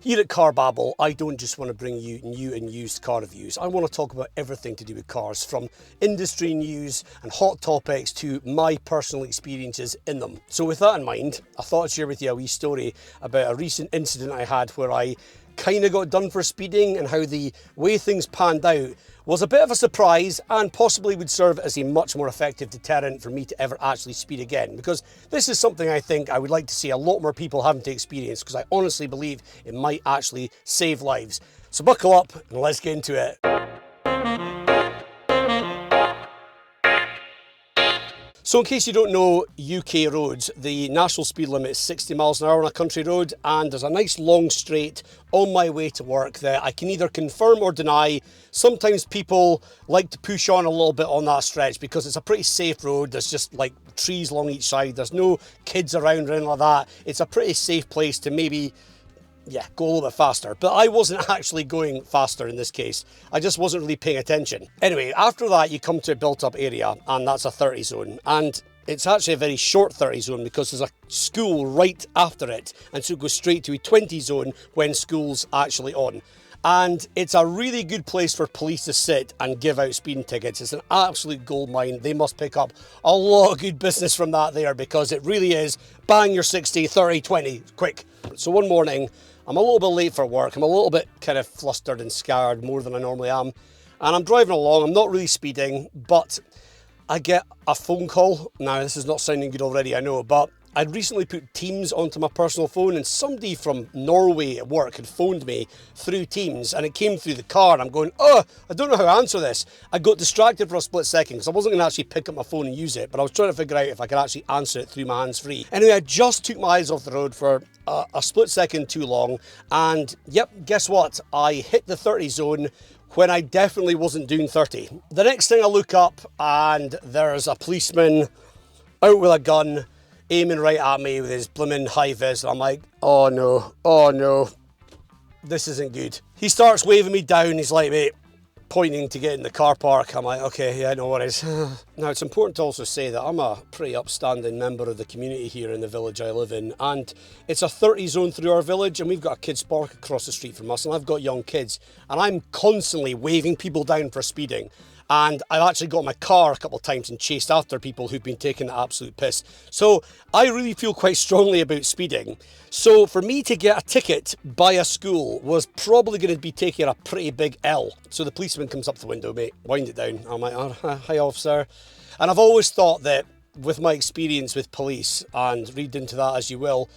Here at Car Babble, I don't just want to bring you new and used car reviews. I want to talk about everything to do with cars, from industry news and hot topics to my personal experiences in them. So with that in mind, I thought I'd share with you a wee story about a recent incident I had where I kind of got done for speeding, and how the way things panned out was a bit of a surprise and possibly would serve as a much more effective deterrent for me to ever actually speed again, because this is something I think I would like to see a lot more people having to experience, because I honestly believe it might actually save lives. So buckle up and let's get into it. So in case you don't know UK roads, the national speed limit is 60 miles an hour on a country road, and there's a nice long straight on my way to work that I can either confirm or deny. Sometimes people like to push on a little bit on that stretch because it's a pretty safe road. There's just like trees along each side. There's no kids around or anything like that. It's a pretty safe place to maybe go a little bit faster, but I wasn't actually going faster in this case. I just wasn't really paying attention. Anyway, after that you come to a built up area, and that's a 30 zone, and it's actually a very short 30 zone because there's a school right after it, and so it goes straight to a 20 zone when school's actually on. And it's a really good place for police to sit and give out speeding tickets. It's an absolute goldmine. They must pick up a lot of good business from that there, because it really is bang your 60, 30, 20, quick. So one morning, I'm a little bit late for work. I'm a little bit kind of flustered and scared, more than I normally am. And I'm driving along, I'm not really speeding, but I get a phone call. Now, this is not sounding good already, I know, but I'd recently put Teams onto my personal phone, and somebody from Norway at work had phoned me through Teams, and it came through the car, and I'm going, oh, I don't know how to answer this. I got distracted for a split second because I wasn't going to actually pick up my phone and use it, but I was trying to figure out if I could actually answer it through my hands-free. Anyway, I just took my eyes off the road for a split second too long, and yep, guess what? I hit the 30 zone when I definitely wasn't doing 30. The next thing I look up, and there's a policeman out with a gun, aiming right at me with his blimmin' high vis, and I'm like, oh no, this isn't good. He starts waving me down, he's like, mate, pointing to get in the car park. I'm like, okay, yeah, no worries. Now, it's important to also say that I'm a pretty upstanding member of the community here in the village I live in, and it's a 30 zone through our village, and we've got a kids park across the street from us, and I've got young kids, and I'm constantly waving people down for speeding. And I've actually got in my car a couple of times and chased after people who've been taking the absolute piss. So I really feel quite strongly about speeding. So for me to get a ticket by a school was probably going to be taking a pretty big L. So the policeman comes up the window, mate, wind it down. I'm like, oh, hi officer. And I've always thought that with my experience with police, and read into that as you will,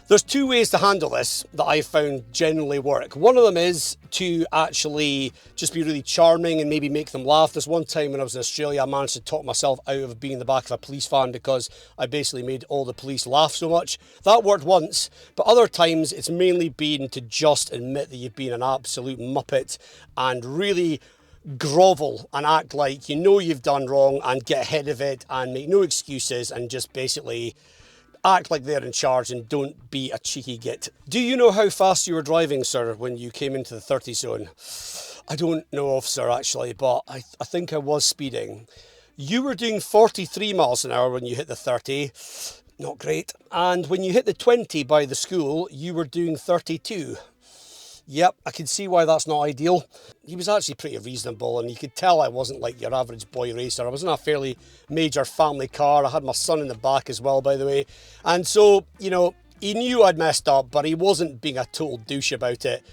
there's two ways to handle this that I've found generally work. One of them is to actually just be really charming and maybe make them laugh. There's one time when I was in Australia, I managed to talk myself out of being in the back of a police van because I basically made all the police laugh so much. That worked once, but other times it's mainly been to just admit that you've been an absolute muppet and really grovel and act like you know you've done wrong and get ahead of it and make no excuses and just basically act like they're in charge and don't be a cheeky git. Do you know how fast you were driving, sir, when you came into the 30 zone? I don't know, officer, actually, but I think I was speeding. You were doing 43 miles an hour when you hit the 30. Not great. And when you hit the 20 by the school, you were doing 32. Yep, I can see why that's not ideal. He was actually pretty reasonable, and you could tell I wasn't like your average boy racer. I was in a fairly major family car. I had my son in the back as well, by the way. And so, you know, he knew I'd messed up, but he wasn't being a total douche about it.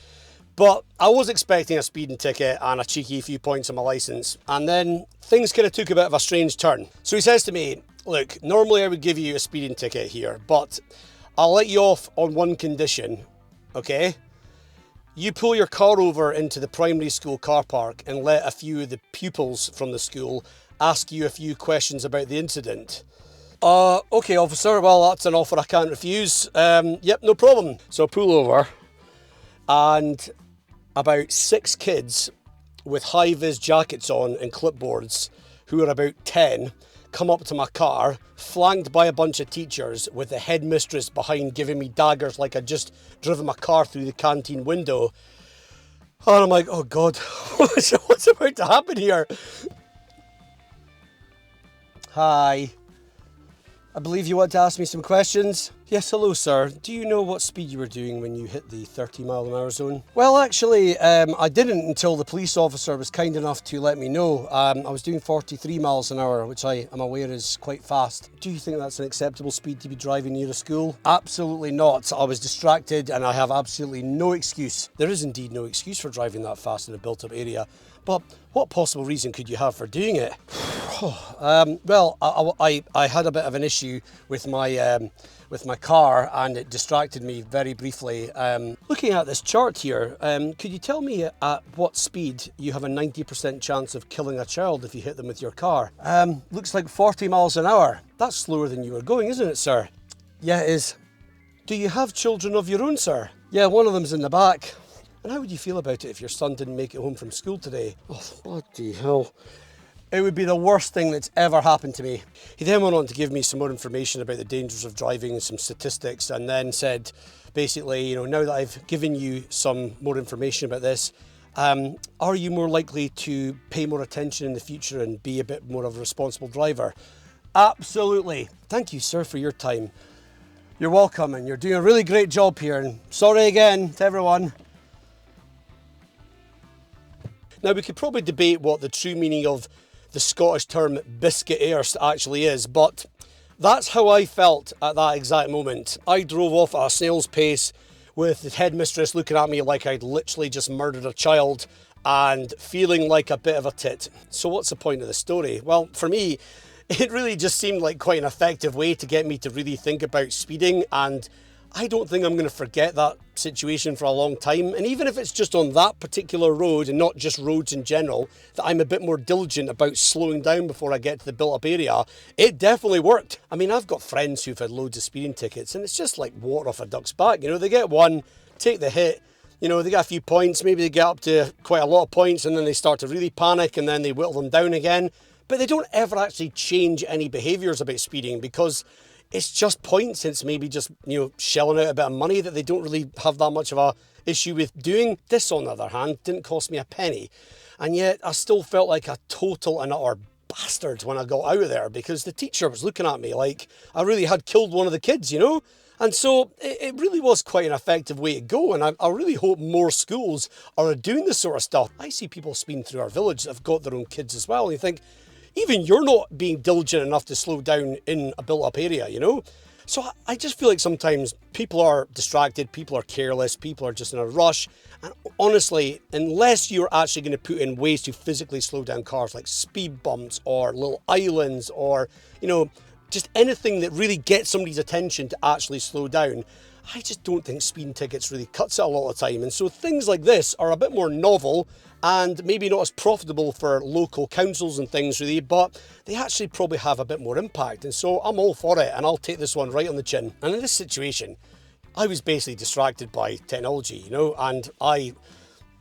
But I was expecting a speeding ticket and a cheeky few points on my licence. And then things kind of took a bit of a strange turn. So he says to me, look, normally I would give you a speeding ticket here, but I'll let you off on one condition, okay? You pull your car over into the primary school car park and let a few of the pupils from the school ask you a few questions about the incident. Okay, officer, well, that's an offer I can't refuse. Yep, no problem. So I pull over, and about 6 kids with high-vis jackets on and clipboards, who are about 10, come up to my car, flanked by a bunch of teachers with the headmistress behind giving me daggers like I'd just driven my car through the canteen window. And I'm like, oh God, what's about to happen here? Hi. I believe you want to ask me some questions? Yes, hello sir. Do you know what speed you were doing when you hit the 30-mile-an-hour zone? Well, actually, I didn't until the police officer was kind enough to let me know. I was doing 43 miles an hour, which I am aware is quite fast. Do you think that's an acceptable speed to be driving near a school? Absolutely not. I was distracted and I have absolutely no excuse. There is indeed no excuse for driving that fast in a built-up area. But what possible reason could you have for doing it? Well, I had a bit of an issue with my car and it distracted me very briefly. Looking at this chart here, could you tell me at what speed you have a 90% chance of killing a child if you hit them with your car? Looks like 40 miles an hour. That's slower than you were going, isn't it, sir? Yeah, it is. Do you have children of your own, sir? Yeah, one of them's in the back. And how would you feel about it if your son didn't make it home from school today? Oh, bloody hell. It would be the worst thing that's ever happened to me. He then went on to give me some more information about the dangers of driving and some statistics, and then said, basically, you know, now that I've given you some more information about this, are you more likely to pay more attention in the future and be a bit more of a responsible driver? Absolutely. Thank you, sir, for your time. You're welcome, and you're doing a really great job here, and sorry again to everyone. Now, we could probably debate what the true meaning of the Scottish term biscuit earth actually is, but that's how I felt at that exact moment. I drove off at a snail's pace with the headmistress looking at me like I'd literally just murdered a child and feeling like a bit of a tit. So what's the point of the story? Well, for me, it really just seemed like quite an effective way to get me to really think about speeding, and I don't think I'm going to forget that situation for a long time. And even if it's just on that particular road and not just roads in general, that I'm a bit more diligent about slowing down before I get to the built-up area, it definitely worked. I mean, I've got friends who've had loads of speeding tickets and it's just like water off a duck's back. You know, they get one, take the hit, you know, they get a few points, maybe they get up to quite a lot of points and then they start to really panic and then they whittle them down again. But they don't ever actually change any behaviours about speeding because it's just points. It's maybe just, you know, shelling out a bit of money that they don't really have that much of a issue with doing. This, on the other hand, didn't cost me a penny. And yet I still felt like a total and utter bastard when I got out of there because the teacher was looking at me like I really had killed one of the kids, you know? And so it really was quite an effective way to go. And I really hope more schools are doing this sort of stuff. I see people speeding through our village that have got their own kids as well. And you think, even you're not being diligent enough to slow down in a built-up area, you know? So I just feel like sometimes people are distracted, people are careless, people are just in a rush. And honestly, unless you're actually going to put in ways to physically slow down cars, like speed bumps or little islands or, you know, just anything that really gets somebody's attention to actually slow down, I just don't think speeding tickets really cuts it a lot of the time. And so things like this are a bit more novel and maybe not as profitable for local councils and things really, but they actually probably have a bit more impact. And so I'm all for it and I'll take this one right on the chin. And in this situation, I was basically distracted by technology, you know, and I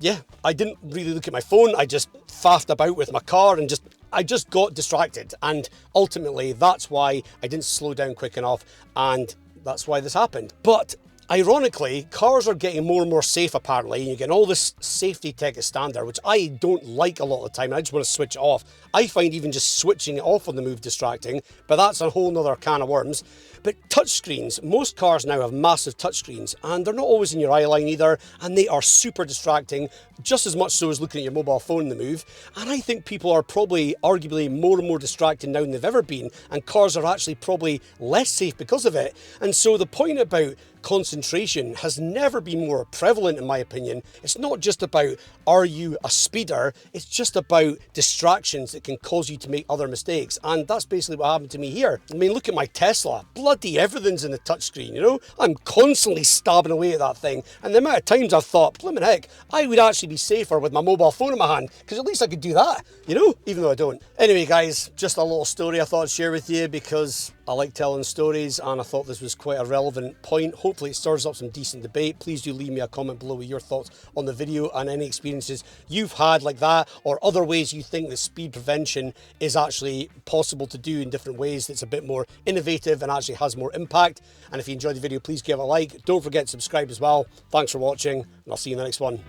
didn't really look at my phone. I just faffed about with my car and I just got distracted. And ultimately that's why I didn't slow down quick enough. And that's why this happened. But ironically, cars are getting more and more safe apparently, and you're getting all this safety tech as standard, which I don't like a lot of the time. I just want to switch it off. I find even just switching it off on the move distracting, but that's a whole nother can of worms. But touchscreens, most cars now have massive touchscreens, and they're not always in your eye line either, and they are super distracting, just as much so as looking at your mobile phone in the move. And I think people are probably arguably more and more distracted now than they've ever been, and cars are actually probably less safe because of it. And so the point about concentration has never been more prevalent in my opinion. It's not just about are you a speeder, it's just about distractions that can cause you to make other mistakes, and that's basically what happened to me here. I mean, look at my Tesla, bloody everything's in the touchscreen, you know? I'm constantly stabbing away at that thing, and the amount of times I've thought, blimmin' heck, I would actually be safer with my mobile phone in my hand, because at least I could do that, you know? Even though I don't. Anyway guys, just a little story I thought I'd share with you because I like telling stories and I thought this was quite a relevant point. Hopefully it stirs up some decent debate. Please do leave me a comment below with your thoughts on the video and any experiences you've had like that, or other ways you think that speed prevention is actually possible to do in different ways that's a bit more innovative and actually has more impact. And if you enjoyed the video, please give it a like. Don't forget to subscribe as well. Thanks for watching and I'll see you in the next one.